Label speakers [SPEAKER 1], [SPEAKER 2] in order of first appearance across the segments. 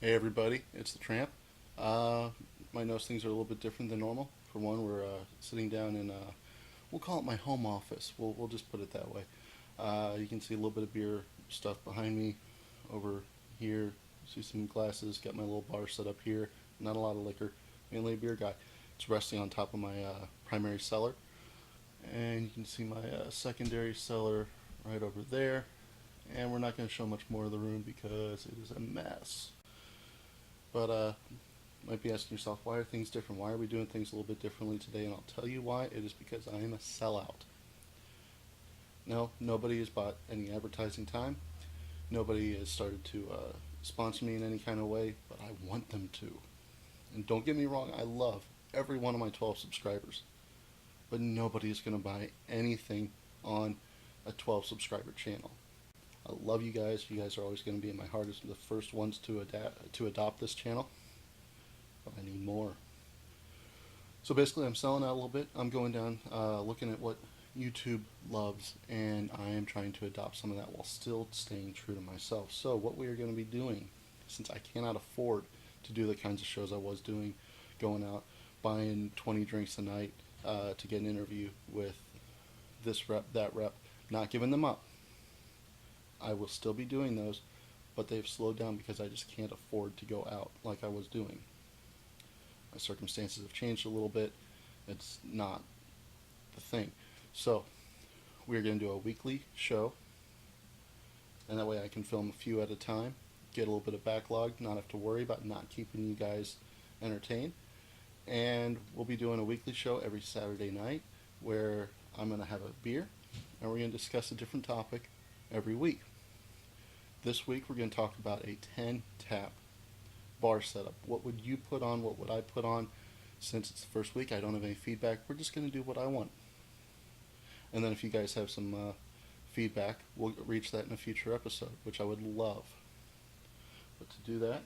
[SPEAKER 1] Hey everybody, it's the Tramp. My nose things are a little bit different than normal. For one, we're sitting down in, we'll call it my home office. We'll just put it that way. You can see a little bit of beer stuff behind me over here. See some glasses, got my little bar set up here. Not a lot of liquor, mainly a beer guy. It's resting on top of my primary cellar. And you can see my secondary cellar right over there. And we're not going to show much more of the room because it is a mess. But might be asking yourself, why are things different? Why are we doing things a little bit differently today? And I'll tell you why. It is because I am a sellout. No, nobody has bought any advertising time. Nobody has started to sponsor me in any kind of way, but I want them to. And don't get me wrong, I love every one of my 12 subscribers. But nobody is going to buy anything on a 12 subscriber channel. I love you guys. You guys are always going to be in my heart as the first ones to adopt this channel. But I need more. So basically, I'm selling out a little bit. I'm going down, looking at what YouTube loves, and I am trying to adopt some of that while still staying true to myself. So what we are going to be doing, since I cannot afford to do the kinds of shows I was doing, going out, buying 20 drinks a night to get an interview with this rep, that rep, not giving them up. I will still be doing those, but they've slowed down because I just can't afford to go out like I was doing. My circumstances have changed a little bit. It's not the thing. So, we're going to do a weekly show, and that way I can film a few at a time, get a little bit of backlog, not have to worry about not keeping you guys entertained. And we'll be doing a weekly show every Saturday night where I'm going to have a beer, and we're going to discuss a different topic every week. This week we're going to talk about a 10 tap bar setup. What would you put on? What would I put on? Since it's the first week, I don't have any feedback. We're just going to do what I want. And then if you guys have some feedback, we'll reach that in a future episode, which I would love. But to do that,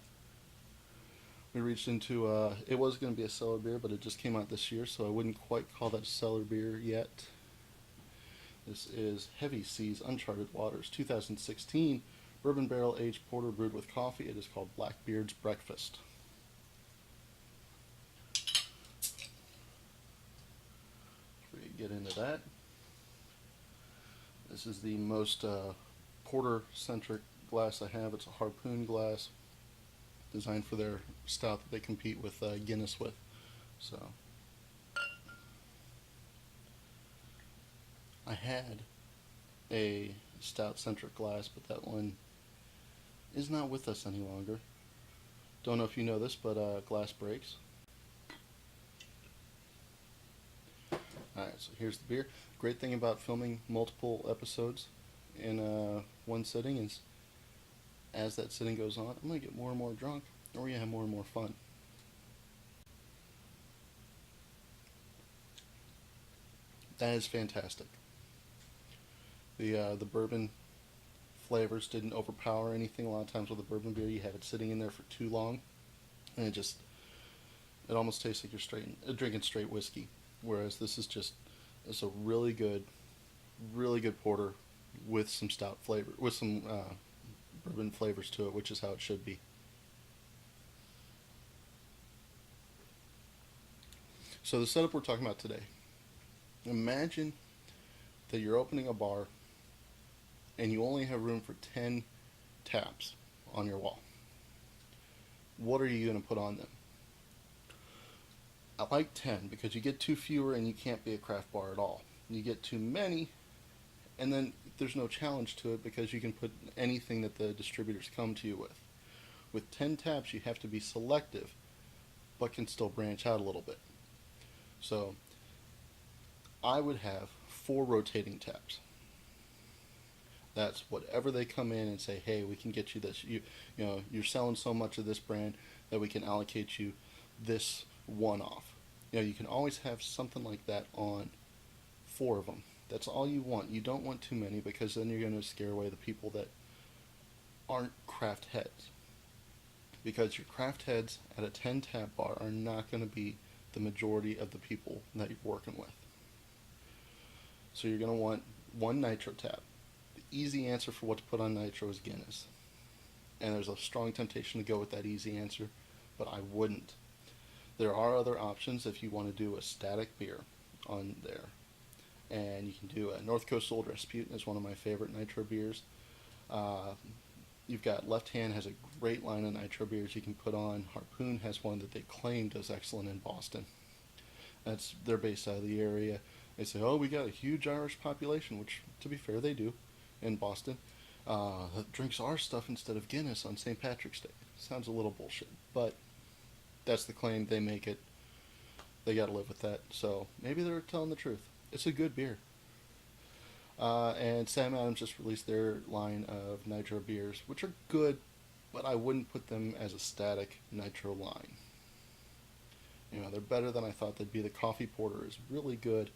[SPEAKER 1] we reached into, it was going to be a cellar beer, but it just came out this year, so I wouldn't quite call that a cellar beer yet. This is Heavy Seas Uncharted Waters 2016 Bourbon Barrel Aged Porter brewed with coffee. It is called Blackbeard's Breakfast. Before we get into that, this is the most porter-centric glass I have. It's a harpoon glass designed for their stout that they compete with Guinness with. So I had a stout-centric glass, but that one is not with us any longer. Don't know if you know this, but glass breaks. Alright, so here's the beer. Great thing about filming multiple episodes in one sitting is as that sitting goes on, I'm going to get more and more drunk, and we're going to have more and more fun. That is fantastic. The bourbon flavors didn't overpower anything. A lot of times with a bourbon beer, you have it sitting in there for too long, and it almost tastes like you're drinking straight whiskey. Whereas this is it's a really good porter with some stout flavor, with some bourbon flavors to it, which is how it should be. So the setup we're talking about today. Imagine that you're opening a bar and you only have room for 10 taps on your wall. What are you going to put on them? I like 10 because you get too fewer and you can't be a craft bar at all. You get too many and then there's no challenge to it because you can put anything that the distributors come to you with. With 10 taps you have to be selective but can still branch out a little bit. So I would have 4 rotating taps. That's whatever they come in and say, hey, we can get you this. You're selling so much of this brand that we can allocate you this one-off. You can always have something like that on 4 of them. That's all you want. You don't want too many because then you're going to scare away the people that aren't craft heads. Because your craft heads at a 10 tap bar are not going to be the majority of the people that you're working with. So you're going to want 1 nitro tap. The easy answer for what to put on nitro is Guinness. And there's a strong temptation to go with that easy answer, but I wouldn't. There are other options if you want to do a static beer on there. And you can do a North Coast Old Rasputin is one of my favorite nitro beers. Uh, you've got Left Hand has a great line of nitro beers you can put on. Harpoon has one that they claim does excellent in Boston. They're based out of the area. They say, oh, we got a huge Irish population, which to be fair they do in Boston. That drinks our stuff instead of Guinness on St. Patrick's Day. Sounds a little bullshit, but that's the claim. They make it. They got to live with that. So maybe they're telling the truth. It's a good beer. And Sam Adams just released their line of nitro beers, which are good, but I wouldn't put them as a static nitro line. You know, they're better than I thought they'd be. The coffee porter is really good.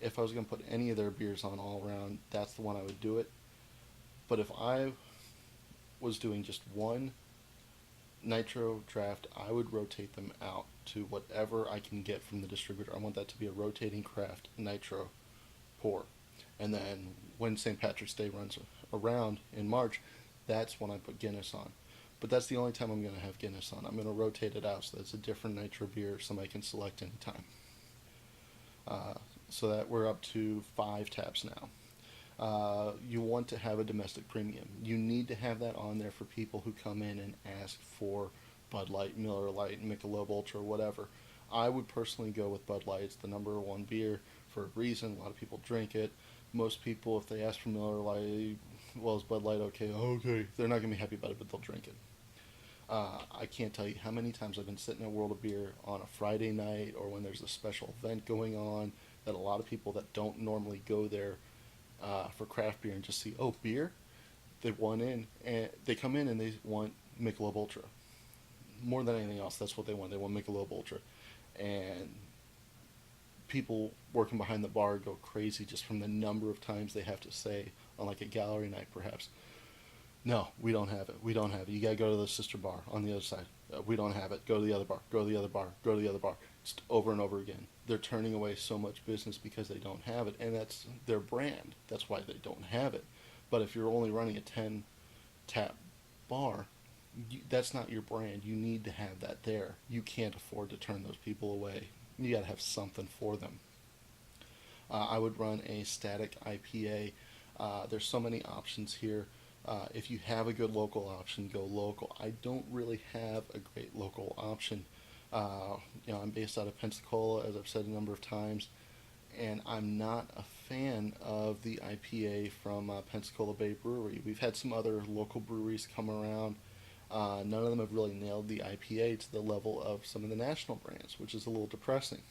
[SPEAKER 1] If I was going to put any of their beers on all around, that's the one I would do it. But if I was doing just one nitro draft, I would rotate them out to whatever I can get from the distributor. I want that to be a rotating craft nitro pour. And then when St. Patrick's Day runs around in March, that's when I put Guinness on. But that's the only time I'm going to have Guinness on. I'm going to rotate it out so that's a different nitro beer somebody can select anytime. So that we're up to 5 taps now. You want to have a domestic premium. You need to have that on there for people who come in and ask for Bud Light, Miller Lite, Michelob Ultra, whatever. I would personally go with Bud Light. It's the number one beer for a reason. A lot of people drink it. Most people, if they ask for Miller Lite, well, is Bud Light okay? Okay. They're not going to be happy about it, but they'll drink it. I can't tell you how many times I've been sitting at World of Beer on a Friday night or when there's a special event going on that a lot of people that don't normally go there for craft beer and just see, oh, beer? They want in, and they come in and they want Michelob Ultra. More than anything else, that's what they want. They want Michelob Ultra. And people working behind the bar go crazy just from the number of times they have to say on like a gallery night perhaps, no, we don't have it. We don't have it. You got to go to the sister bar on the other side. We don't have it. Go to the other bar. Go to the other bar. Go to the other bar. Just over and over again. They're turning away so much business because they don't have it, and that's their brand. That's why they don't have it. But if you're only running a 10 tap bar, that's not your brand. You need to have that there. You can't afford to turn those people away. You got to have something for them. I would run a static IPA. There's so many options here. If you have a good local option, go local. I don't really have a great local option. I'm based out of Pensacola, as I've said a number of times, and I'm not a fan of the IPA from Pensacola Bay Brewery. We've had some other local breweries come around. None of them have really nailed the IPA to the level of some of the national brands, which is a little depressing.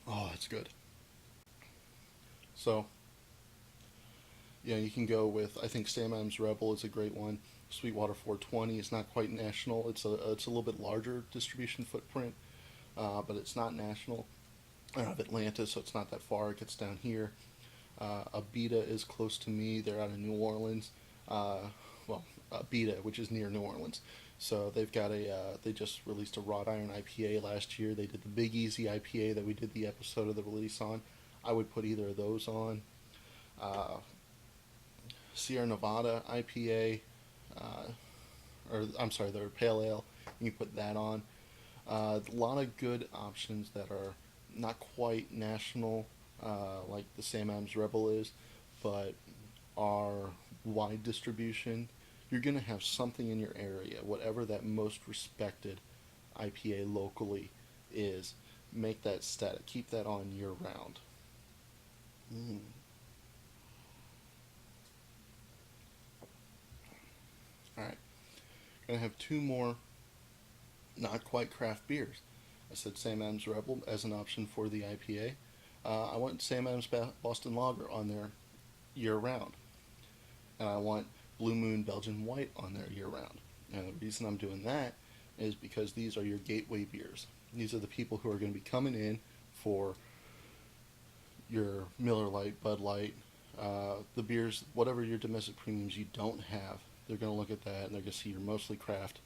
[SPEAKER 1] Oh, that's good. So, yeah, you can go with, I think Sam Adams Rebel is a great one. Sweetwater 420 is not quite national. It's a little bit larger distribution footprint, but it's not national. I have Atlanta, so it's not that far. It gets down here. Abita is close to me. They're out of New Orleans. Abita, which is near New Orleans. So they've got they just released a wrought iron IPA last year. They did the Big Easy IPA that we did the episode of the release on. I would put either of those on. Sierra Nevada IPA, their Pale Ale. You can put that on. A lot of good options that are not quite national, like the Sam Adams Rebel is, but are wide distribution. You're going to have something in your area, whatever that most respected IPA locally is. Make that static. Keep that on year round. Alright. Gonna have 2 more not quite craft beers. I said Sam Adams Rebel as an option for the IPA. I want Sam Adams Boston Lager on there year round. And I want Blue Moon Belgian White on there year round. And the reason I'm doing that is because these are your gateway beers. These are the people who are going to be coming in for your Miller Lite, Bud Light, the beers, whatever your domestic premiums you don't have. They're going to look at that and they're going to see you're mostly craft.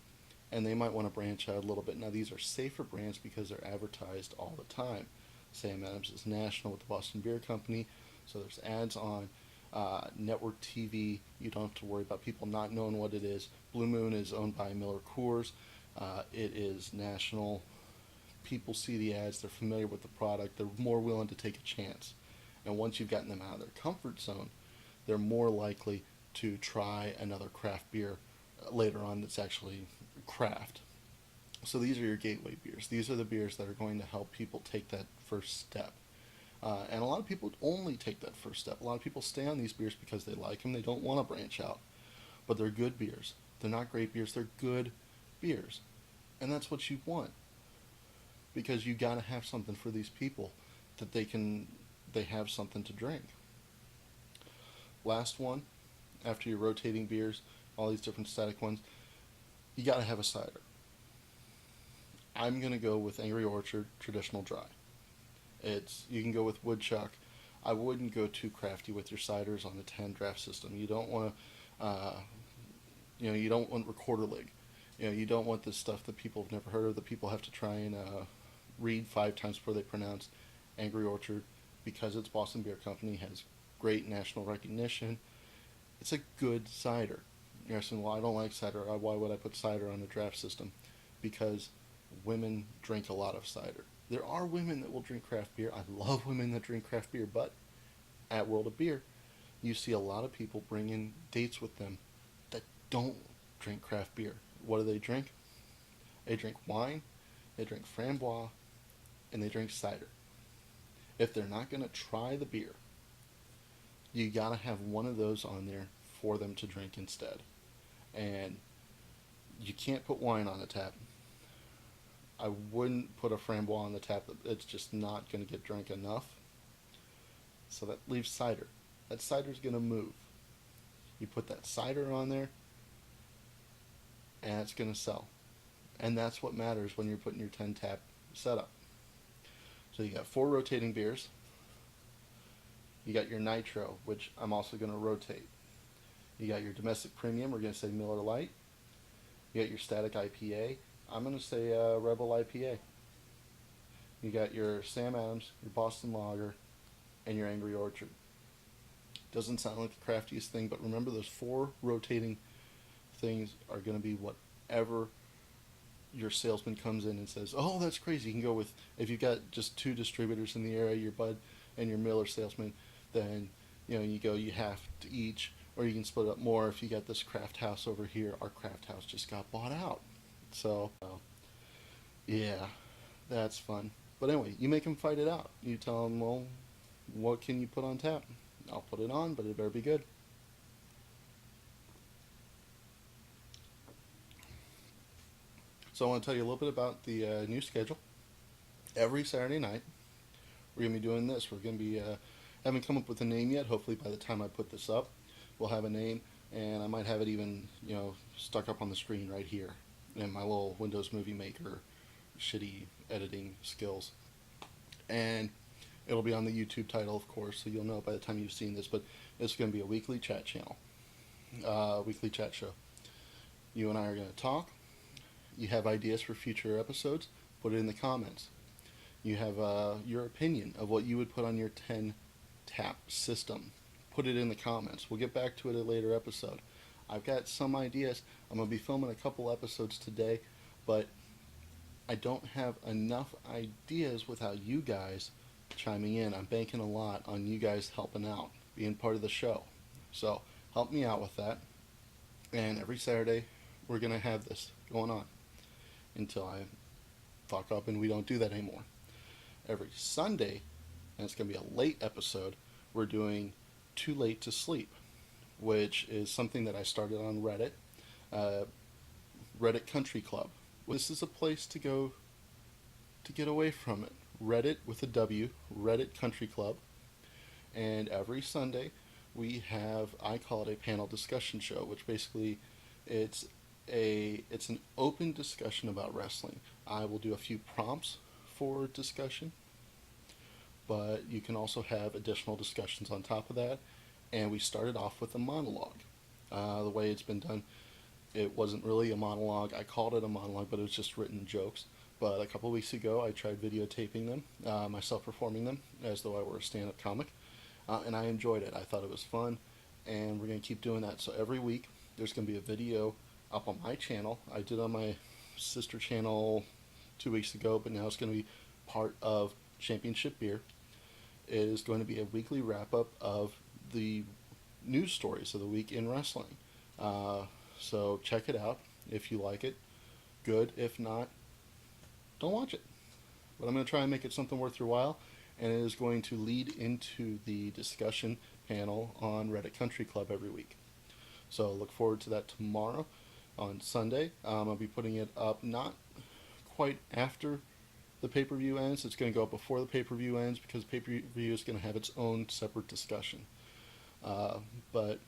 [SPEAKER 1] And they might want to branch out a little bit. Now, these are safer brands because they're advertised all the time. Sam Adams is national with the Boston Beer Company, so there's ads on Network TV, you don't have to worry about people not knowing what it is. Blue Moon is owned by Miller Coors. It is national. People see the ads, they're familiar with the product, they're more willing to take a chance. And once you've gotten them out of their comfort zone, they're more likely to try another craft beer later on that's actually craft. So these are your gateway beers. These are the beers that are going to help people take that first step. And a lot of people only take that first step. A lot of people stay on these beers because they like them. They don't want to branch out. But they're good beers. They're not great beers. They're good beers. And that's what you want. Because you got to have something for these people that they have something to drink. Last one, after your rotating beers, all these different static ones, you got to have a cider. I'm going to go with Angry Orchard Traditional Dry. You can go with Woodchuck. I wouldn't go too crafty with your ciders on the 10 draft system. You don't want to, you don't want Recorder Lig. You don't want this stuff that people have never heard of, that people have to try and read 5 times before they pronounce. Angry Orchard, because it's Boston Beer Company, has great national recognition. It's a good cider. You're saying, well, I don't like cider. Why would I put cider on a draft system? Because women drink a lot of cider. There are women that will drink craft beer. I love women that drink craft beer, but at World of Beer, you see a lot of people bring in dates with them that don't drink craft beer. What do they drink? They drink wine, they drink framboise, and they drink cider. If they're not going to try the beer, you got to have one of those on there for them to drink instead. And you can't put wine on the tap. I wouldn't put a framboise on the tap. It's just not going to get drunk enough. So that leaves cider. That cider's going to move. You put that cider on there, and it's going to sell. And that's what matters when you're putting your 10 tap setup. So you got 4 rotating beers. You got your Nitro, which I'm also going to rotate. You got your domestic premium, we're going to say Miller Lite. You got your static IPA, I'm going to say Rebel IPA. You got your Sam Adams, your Boston Lager, and your Angry Orchard. Doesn't sound like the craftiest thing, but remember those 4 rotating things are going to be whatever your salesman comes in and says, oh, that's crazy. You can go with, if you've got just 2 distributors in the area, your Bud and your Miller salesman, then you have to each, or you can split up more. If you got this craft house over here, our craft house just got bought out. So, yeah, that's fun. But anyway, you make them fight it out. You tell them, well, what can you put on tap? I'll put it on, but it better be good. So I want to tell you a little bit about the new schedule. Every Saturday night, we're going to be doing this. We're going to be, haven't come up with a name yet. Hopefully by the time I put this up, we'll have a name, and I might have it even, stuck up on the screen right here in my little Windows Movie Maker shitty editing skills. And it'll be on the YouTube title, of course, so you'll know by the time you've seen this, but it's going to be a weekly chat channel, weekly chat show. You and I are going to talk. You have ideas for future episodes, put it in the comments. You have your opinion of what you would put on your 10 tap system. Put it in the comments. We'll get back to it at a later episode. I've got some ideas. I'm going to be filming a couple episodes today, but I don't have enough ideas without you guys chiming in. I'm banking a lot on you guys helping out, being part of the show. So help me out with that. And every Saturday, we're going to have this going on until I fuck up and we don't do that anymore. Every Sunday, and it's going to be a late episode, we're doing Too Late to Sleep, which is something that I started on Reddit, Reddit Country Club. This is a place to go to get away from it. Reddit with a W, Reddit Country Club. And every Sunday we have, I call it a panel discussion show, which basically it's an open discussion about wrestling. I will do a few prompts for discussion, but you can also have additional discussions on top of that. And we started off with a monologue. The way it's been done, it wasn't really a monologue. I called it a monologue, but it was just written jokes. But a couple of weeks ago, I tried videotaping them, myself performing them, as though I were a stand-up comic. and I enjoyed it. I thought it was fun, and we're going to keep doing that. So every week there's going to be a video up on my channel. I did on my sister channel 2 weeks ago, but now it's going to be part of Championship Beer. It is going to be a weekly wrap up of the news stories of the week in wrestling. So check it out if you like it. Good. If not, don't watch it. But I'm going to try and make it something worth your while, and it is going to lead into the discussion panel on Reddit Country Club every week. So look forward to that tomorrow on Sunday. I'll be putting it up not quite after the pay-per-view ends. It's going to go up before the pay-per-view ends because pay-per-view is going to have its own separate discussion. But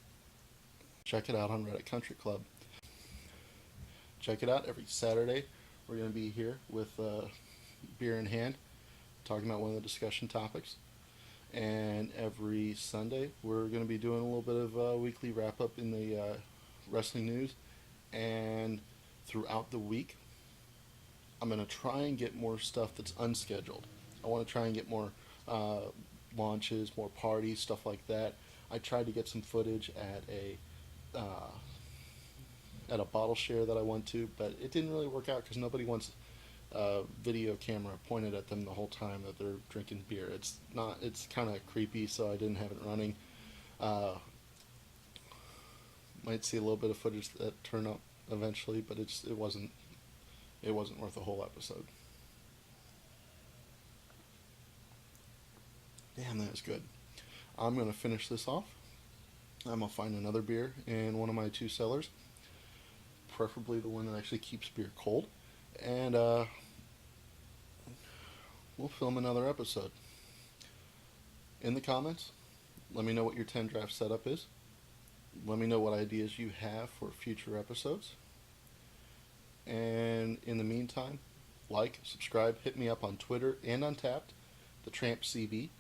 [SPEAKER 1] check it out on Reddit Country Club. Check it out every Saturday. We're going to be here with beer in hand, talking about one of the discussion topics. And every Sunday, we're going to be doing a little bit of a weekly wrap up in the wrestling news. And throughout the week, I'm going to try and get more stuff that's unscheduled. I want to try and get more launches, more parties, stuff like that. I tried to get some footage at a bottle share that I went to, but it didn't really work out because nobody wants a video camera pointed at them the whole time that they're drinking beer. It's kind of creepy, so I didn't have it running. Might see a little bit of footage that turn up eventually, but it wasn't worth a whole episode. Damn, that was good. I'm gonna finish this off. I'm gonna find another beer in one of my two cellars, preferably the one that actually keeps beer cold, and we'll film another episode. In the comments, let me know what your 10 draft setup is. Let me know what ideas you have for future episodes. And in the meantime, like, subscribe, hit me up on Twitter and Untappd, the Tramp CB.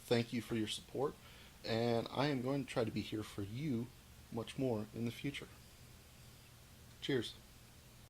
[SPEAKER 1] Thank you for your support, and I am going to try to be here for you much more in the future. Cheers.